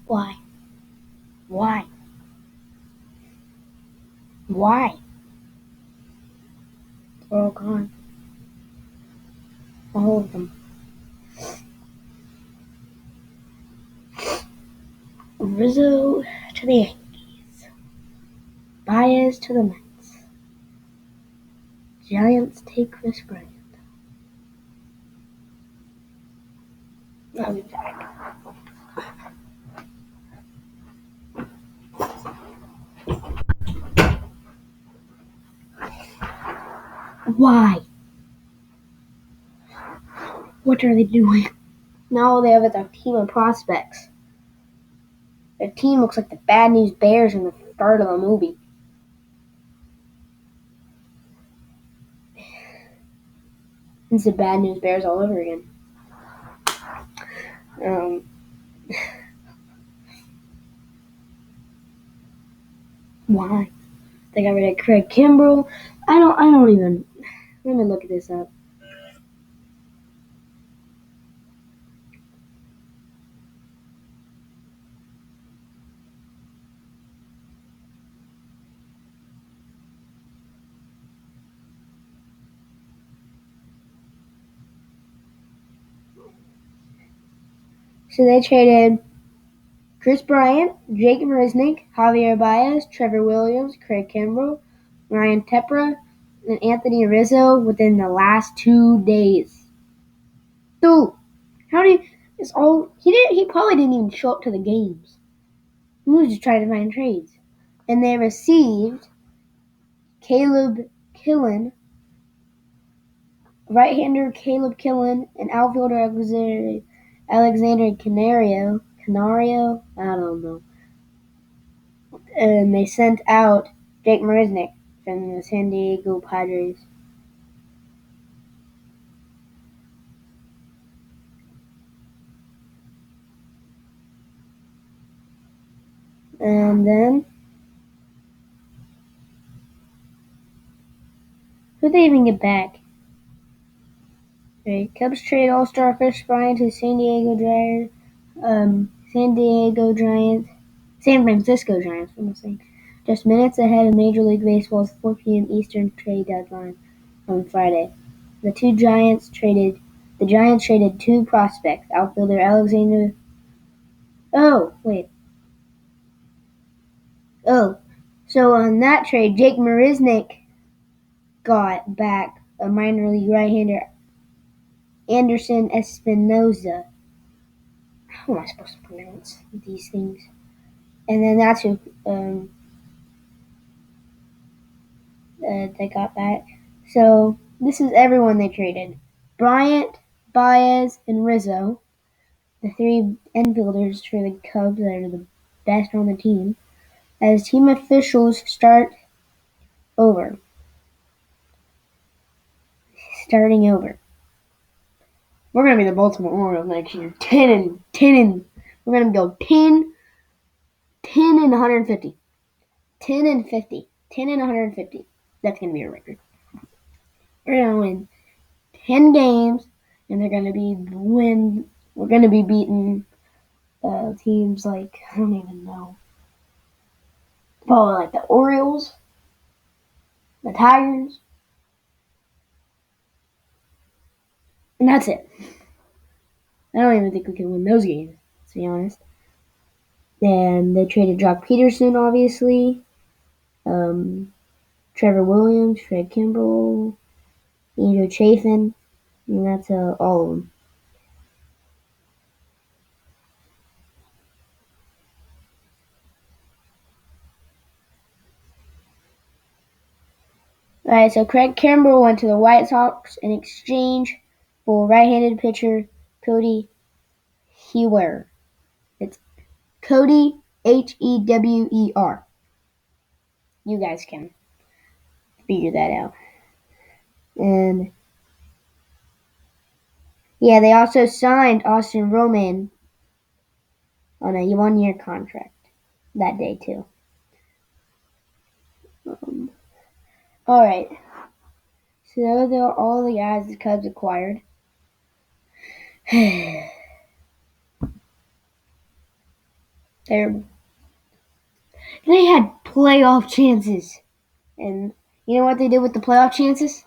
Why? Why? Why? They're all gone. All of them. Rizzo to the Yankees. Baez to the Mets. Giants take Kris Bryant. I'll be back. Why? What are they doing? Now they have a team of prospects. Their team looks like the Bad News Bears in the start of a movie. It's the Bad News Bears all over again. Why? They got rid of Craig Kimbrell. I don't even. Let me look this up. So they traded Kris Bryant, Jake Marisnick, Javier Baez, Trevor Williams, Craig Kimbrell, Ryan Tepera, and Anthony Rizzo within the last 2 days. Dude, how do you? It's all he probably didn't even show up to the games. He was just trying to find trades, and they received Caleb Killen, right-hander Caleb Killen, and outfielder Alexander Canario. I don't know. And they sent out Jake Marisnick from the San Diego Padres. And then who'd they even get back? Okay, Cubs trade All-Star Kris Bryant to San Francisco Giants. What am I saying? Just minutes ahead of Major League Baseball's 4 p.m. Eastern trade deadline on Friday. The Giants traded 2 prospects, outfielder Alexander. So on that trade, Jake Marisnick got back a minor league right-hander, Anderson Espinoza. How am I supposed to pronounce these things? And then that's who they got back. So this is everyone they traded: Bryant, Baez, and Rizzo, the 3 infielders for the Cubs that are the best on the team, as team officials starting over. We're gonna be the Baltimore Orioles next year. 10 and we're gonna go 10 and 150. 10 and 50. 10 and 150. That's gonna be a record. We're gonna win 10 games, and we're gonna be beating teams like, I don't even know. Probably like the Orioles, the Tigers, and that's it. I don't even think we can win those games, to be honest. And they traded Jock Peterson, obviously. Trevor Williams, Craig Kimbrell, Andrew Chafin, and that's all of them. Alright, so Craig Kimbrell went to the White Sox in exchange for right-handed pitcher Cody Hewer. It's Cody Hewer. You guys can figure that out. And yeah, they also signed Austin Roman on a 1-year contract that day too. Alright. So those are all the guys the Cubs acquired. Terrible. They had playoff chances. And you know what they did with the playoff chances?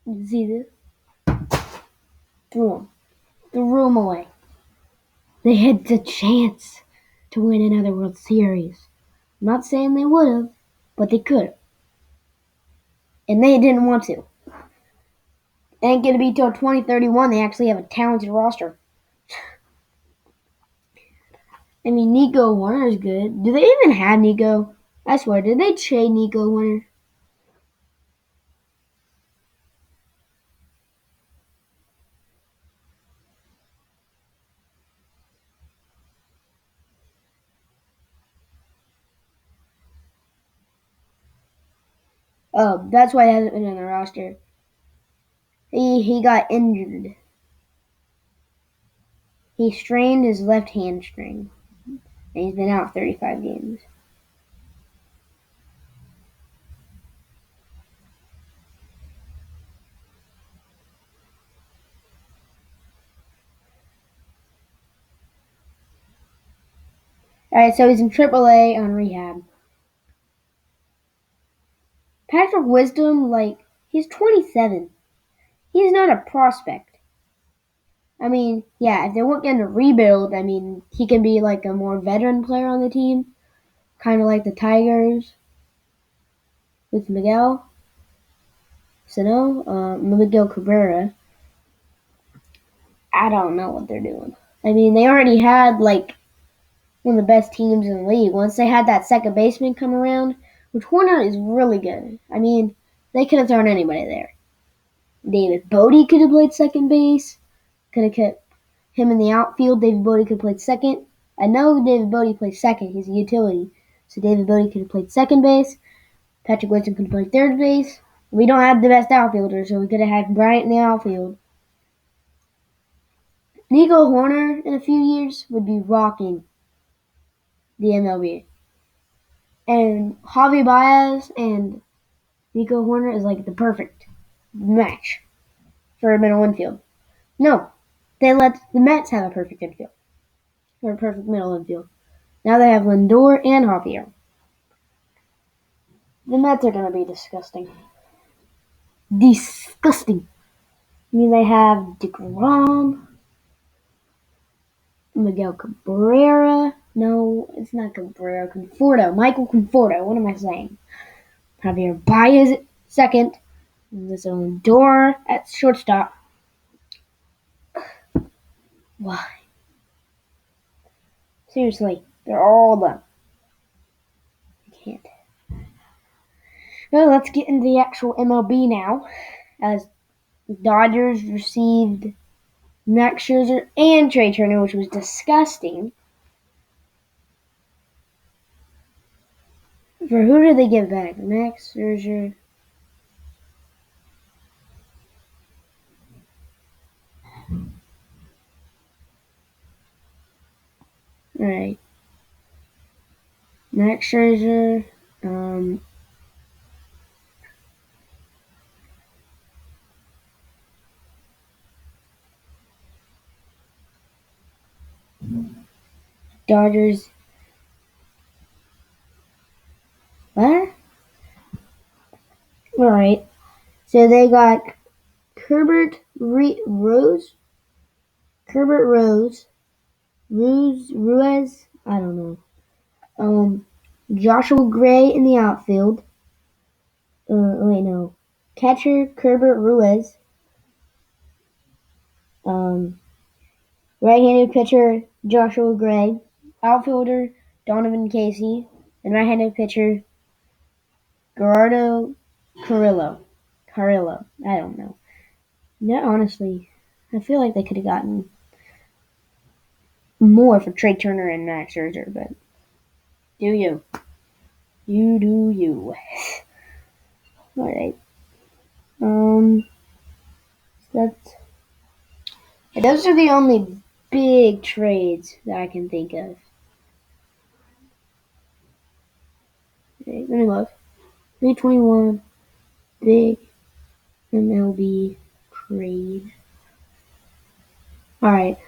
You see this? Threw them away. They had the chance to win another World Series. I'm not saying they would have, but they could have. And they didn't want to. It ain't going to be till 2031 they actually have a talented roster. I mean, Nico Warner's good. Do they even have Nico? I swear, did they trade Nico Warner? Oh, that's why he hasn't been on the roster. He got injured. He strained his left hamstring, and he's been out 35 games. Alright, so he's in AAA on rehab. Patrick Wisdom, he's 27. He's not a prospect. I mean, yeah, if they weren't going to rebuild, I mean, he can be like a more veteran player on the team, kind of like the Tigers with Miguel Sano, Miguel Cabrera. I don't know what they're doing. I mean, they already had one of the best teams in the league. Once they had that second baseman come around, which Horner is really good. I mean, they could have thrown anybody there. David Bote could have played second base. Could have kept him in the outfield. David Bote could have played second. I know David Bote plays second. He's a utility. So David Bote could have played second base. Patrick Wisdom could have played third base. We don't have the best outfielder, so we could have had Bryant in the outfield. Nico Horner in a few years would be rocking the MLB. And Javi Baez and Nico Horner is like the perfect match for a middle infield. No, they let the Mets have a perfect infield. Or a perfect middle infield. Now they have Lindor and Javier. The Mets are going to be disgusting. Disgusting. I mean, they have DeGrom, Miguel Cabrera. No, it's not Cabrera. Conforto. Michael Conforto. What am I saying? Javier Baez at second. There's Lindor at shortstop. Why? Seriously, they're all done. I can't. Well, let's get into the actual MLB now. As Dodgers received Max Scherzer and Trey Turner, which was disgusting. For who did they give back? Max Scherzer. Alright. Max Scherzer. Dodgers. What? Alright. So they got Rose. Herbert Ruiz. I don't know. Joshua Gray in the outfield. Wait, no. Catcher Herbert Ruiz. Right-handed pitcher Joshua Gray. Outfielder Donovan Casey. And right-handed pitcher Gerardo Carrillo. I don't know. Yeah, honestly, I feel like they could have gotten more for Trey Turner and Max Scherzer, but do you? You do you. Alright. That's those are the only big trades that I can think of. Okay, let me look. 321 big MLB trade. Alright.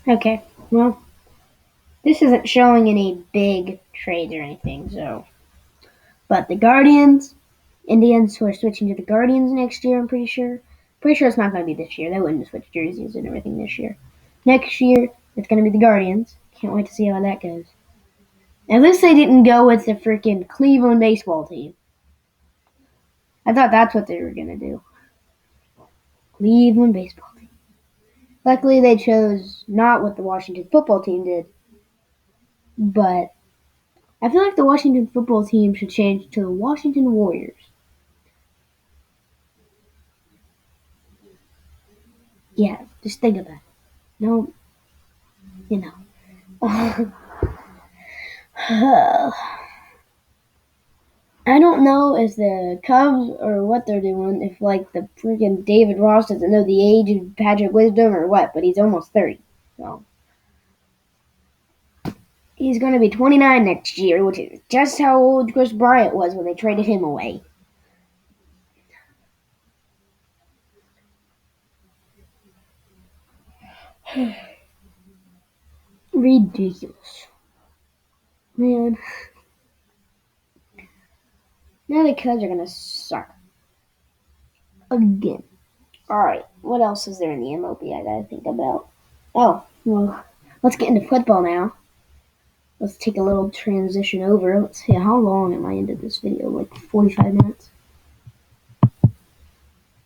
Okay, well, this isn't showing any big trades or anything, so. But the Guardians, Indians who are switching to the Guardians next year, I'm pretty sure. Pretty sure it's not going to be this year. They wouldn't switch jerseys and everything this year. Next year, it's going to be the Guardians. Can't wait to see how that goes. At least they didn't go with the freaking Cleveland baseball team. I thought that's what they were going to do. Cleveland baseball team. Luckily, they chose not what the Washington football team did. But I feel like the Washington football team should change to the Washington Warriors. Yeah, just think about it. No, you know. I don't know if the Cubs or what they're doing, if like the freaking David Ross doesn't know the age of Patrick Wisdom or what, but he's almost 30. So he's going to be 29 next year, which is just how old Chris Bryant was when they traded him away. Ridiculous. Man. Now the Cubs are going to suck. Again. Alright, what else is there in the MLB I gotta think about? Oh, well, let's get into football now. Let's take a little transition over. Let's see, how long am I into this video? Like 45 minutes?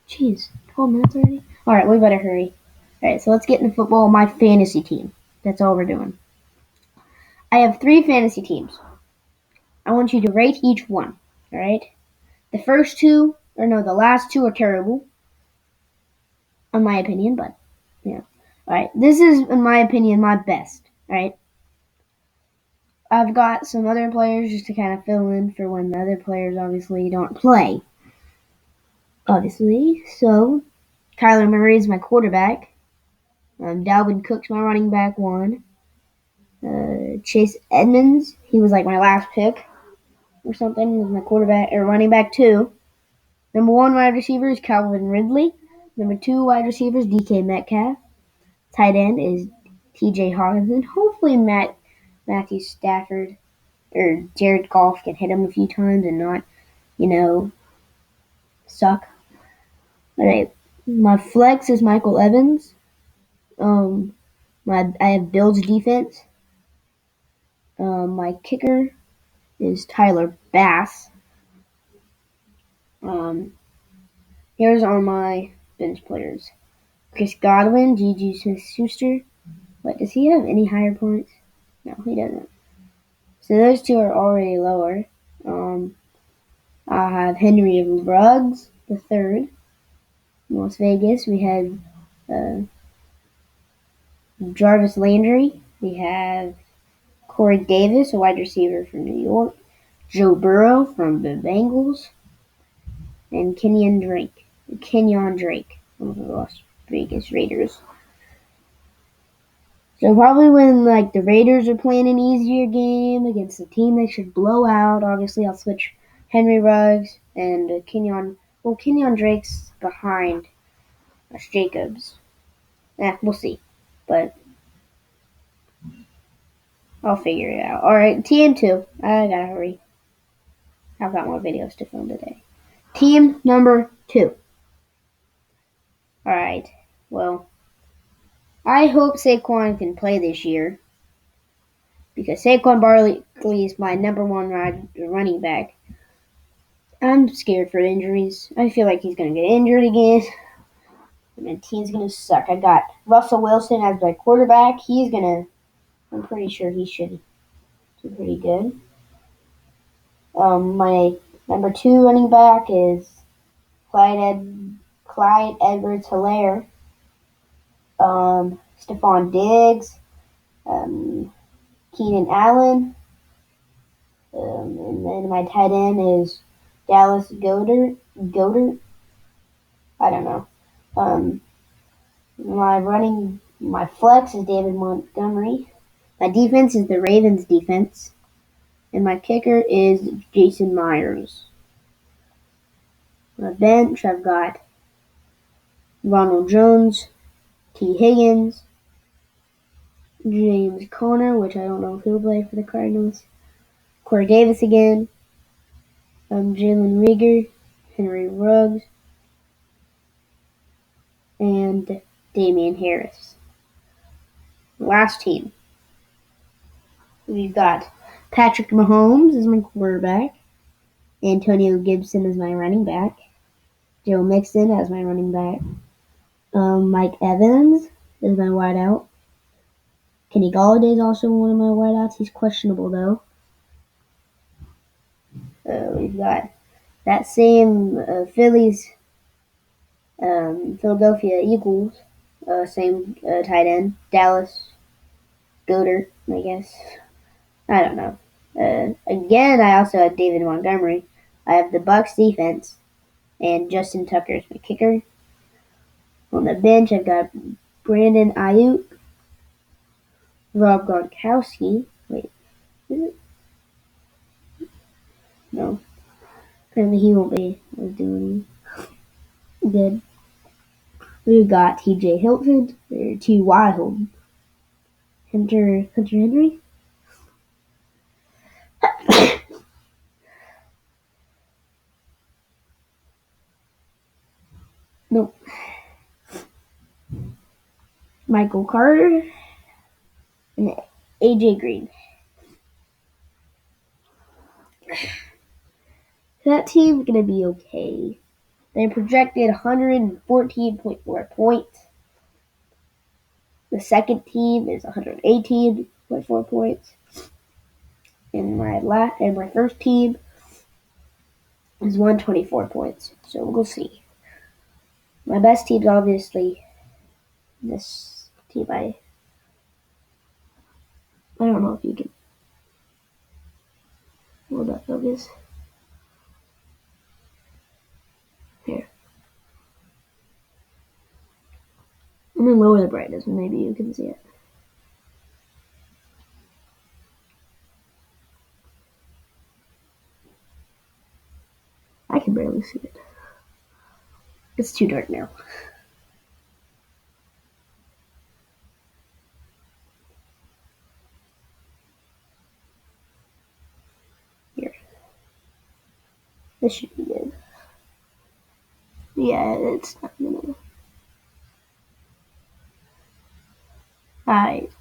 Jeez, 12 minutes already? Alright, we better hurry. Alright, so let's get into football. My fantasy team. That's all we're doing. I have 3 fantasy teams. I want you to rate each one. Alright? The last 2 are terrible. In my opinion, but, yeah. Alright, this is, in my opinion, my best. Alright? I've got some other players just to kind of fill in for when the other players obviously don't play. Obviously. So, Kyler Murray is my quarterback. Dalvin Cook's my running back 1. Chase Edmonds, he was like my last pick or something, was my quarterback or running back 2. Number 1 wide receiver is Calvin Ridley. Number 2 wide receiver is DK Metcalf. Tight end is TJ Hawkinson. Hopefully Matthew Stafford or Jared Goff can hit him a few times and not, suck. Alright. My flex is Michael Evans. I have Bills defense. My kicker is Tyler Bass. Here's all my bench players. Chris Godwin, Juju Smith-Schuster. What, does he have any higher points? No, he doesn't. So those 2 are already lower. I have Henry Ruggs the third. In Las Vegas, we have Jarvis Landry. We have Corey Davis, a wide receiver from New York. Joe Burrow from the Bengals. And Kenyon Drake from the Las Vegas Raiders. So probably when the Raiders are playing an easier game against a team they should blow out, obviously I'll switch Henry Ruggs and Kenyon. Well, Kenyon Drake's behind Jacobs. We'll see. But I'll figure it out. Alright, team 2. I gotta hurry. I've got more videos to film today. Team number 2. Alright, well, I hope Saquon can play this year. Because Saquon Barkley is my number 1 running back. I'm scared for injuries. I feel like he's going to get injured again. And the team's going to suck. I got Russell Wilson as my quarterback. I'm pretty sure he should do pretty good. My number 2 running back is Clyde Edwards-Helaire. Stephon Diggs. Keenan Allen. And then my tight end is Dallas Goedert. I don't know. My flex is David Montgomery. My defense is the Ravens defense. And my kicker is Jason Myers. My bench, I've got Ronald Jones, T. Higgins, James Conner, which I don't know if he'll play for the Cardinals. Corey Davis again. Jalen Reagor, Henry Ruggs, and Damian Harris. Last team. We've got Patrick Mahomes as my quarterback. Antonio Gibson as my running back. Joe Mixon as my running back. Mike Evans is my wideout. Kenny Golladay is also one of my wideouts. He's questionable though. We've got that same Philadelphia Eagles, same tight end, Dallas Goedert, I guess. I don't know. Again, I also have David Montgomery. I have the Bucs defense, and Justin Tucker is my kicker. On the bench, I've got Brandon Ayuk, Rob Gronkowski. Wait, is it? No. Apparently he won't be doing good. We've got T.J. Hilton, or T.Y. Hilton. Hunter Henry. Nope. Michael Carter and A.J. Green. That team's going to be okay. They're projected 114.4 points. The second team is 118.4 points. And my first team is 124 points. So we'll see. My best team's obviously this team. I don't know if you can. Will that focus? Here. I'm gonna lower the brightness, maybe you can see it. I can barely see it. It's too dark now. Here. This should be good. Yeah, it's not gonna.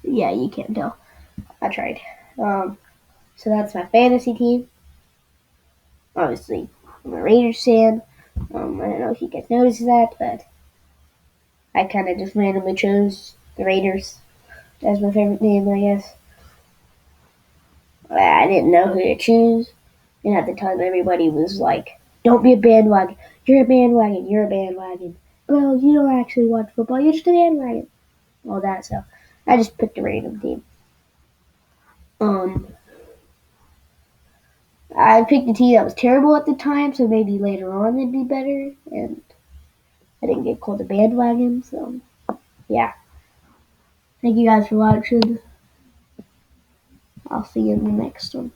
Yeah, you can't tell. I tried. So that's my fantasy team. Obviously, I'm a Raiders fan. I don't know if you guys noticed that, but I kind of just randomly chose the Raiders as my favorite team, I guess. I didn't know who to choose, and at the time, everybody was like, "Don't be a bandwagon. You're a bandwagon. You're a bandwagon. Well, you don't actually watch football. You're just a bandwagon." All that stuff. I just picked a random team. I picked a team that was terrible at the time, so maybe later on it'd be better, and I didn't get called a bandwagon, so yeah. Thank you guys for watching. I'll see you in the next one.